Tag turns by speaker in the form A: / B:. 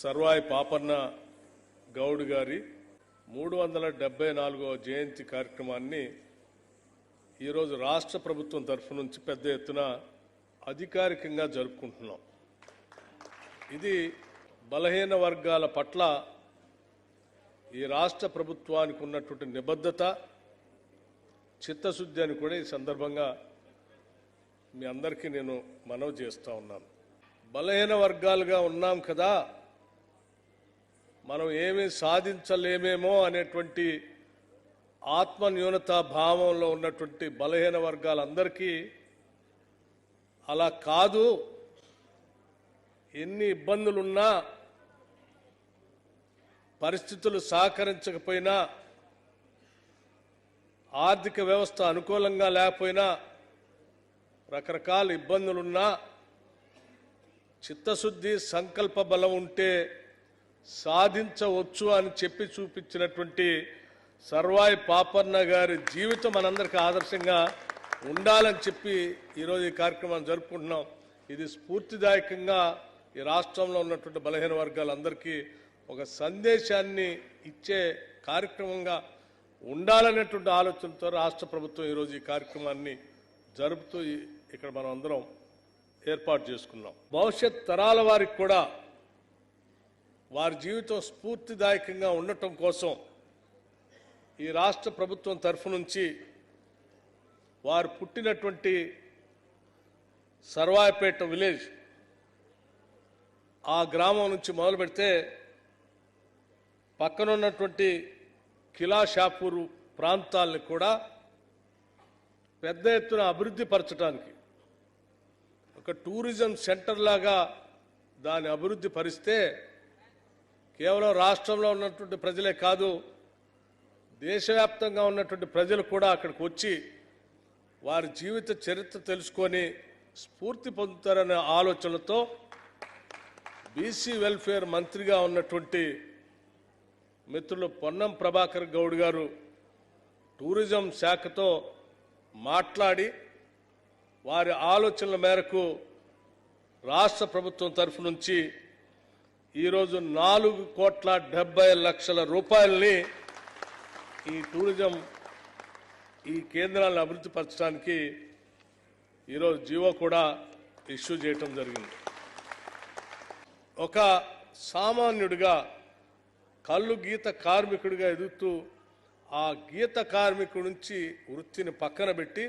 A: సర్వాయి పాపన్న గౌడ్ గారి 374వ జయంతి కార్యక్రమాన్ని ఈరోజు రాష్ట్ర ప్రభుత్వం తరఫు నుంచి పెద్ద ఎత్తున అధికారికంగా జరుపుకుంటున్నాం. ఇది బలహీన వర్గాల పట్ల ఈ రాష్ట్ర ప్రభుత్వానికి ఉన్నటువంటి నిబద్ధత, చిత్తశుద్ధి అని కూడా ఈ సందర్భంగా మీ అందరికీ నేను మనవి చేస్తూ ఉన్నాను. బలహీన వర్గాలుగా ఉన్నాం కదా, మనం ఏమీ సాధించలేమేమో అనేటువంటి ఆత్మన్యూనతా భావంలో ఉన్నటువంటి బలహీన వర్గాలందరికీ అలా కాదు, ఎన్ని ఇబ్బందులున్నా, పరిస్థితులు సహకరించకపోయినా, ఆర్థిక వ్యవస్థ అనుకూలంగా లేకపోయినా, రకరకాల ఇబ్బందులున్నా చిత్తశుద్ధి, సంకల్ప బలం ఉంటే సాధించవచ్చు అని చెప్పి చూపించినటువంటి సర్వాయి పాపన్న గారి జీవితం మనందరికీ ఆదర్శంగా ఉండాలని చెప్పి ఈరోజు ఈ కార్యక్రమాన్ని జరుపుకుంటున్నాం. ఇది స్ఫూర్తిదాయకంగా ఈ రాష్ట్రంలో ఉన్నటువంటి బలహీన వర్గాలందరికీ ఒక సందేశాన్ని ఇచ్చే కార్యక్రమంగా ఉండాలనేటువంటి ఆలోచనతో రాష్ట్ర ప్రభుత్వం ఈరోజు ఈ కార్యక్రమాన్ని జరుపుతూ ఇక్కడ మనం అందరం ఏర్పాటు చేసుకున్నాం. భవిష్యత్ తరాల వారికి కూడా వారి జీవితం స్ఫూర్తిదాయకంగా ఉండటం కోసం ఈ రాష్ట్ర ప్రభుత్వం తరఫు నుంచి వారు పుట్టినటువంటి సర్వాయిపేట విలేజ్, ఆ గ్రామం నుంచి మొదలు పెడితే పక్కనున్నటువంటి కిలాషాపూర్ ప్రాంతాలను కూడా పెద్ద ఎత్తున అభివృద్ధి పరచడానికి ఒక టూరిజం సెంటర్ లాగా దాన్ని అభివృద్ధి పరిస్తే కేవలం రాష్ట్రంలో ఉన్నటువంటి ప్రజలే కాదు, దేశవ్యాప్తంగా ఉన్నటువంటి ప్రజలు కూడా అక్కడికి వచ్చి వారి జీవిత చరిత్ర తెలుసుకొని స్ఫూర్తి పొందుతారనే ఆలోచనలతో బీసీ వెల్ఫేర్ మంత్రిగా ఉన్నటువంటి మిత్రులు పొన్నం ప్రభాకర్ గౌడ్ గారు టూరిజం శాఖతో మాట్లాడి వారి ఆలోచనల మేరకు రాష్ట్ర ప్రభుత్వం తరఫు నుంచి ఈరోజు 4,70,00,000 రూపాయలని ఈ టూరిజం ఈ కేంద్రాలను అభివృద్ధి పరచడానికి ఈరోజు జీవో కూడా ఇష్యూ చేయటం జరిగింది. ఒక సామాన్యుడిగా కళ్ళు గీత కార్మికుడిగా ఎదుగుతూ ఆ గీత కార్మికుడి నుంచి వృత్తిని పక్కన పెట్టి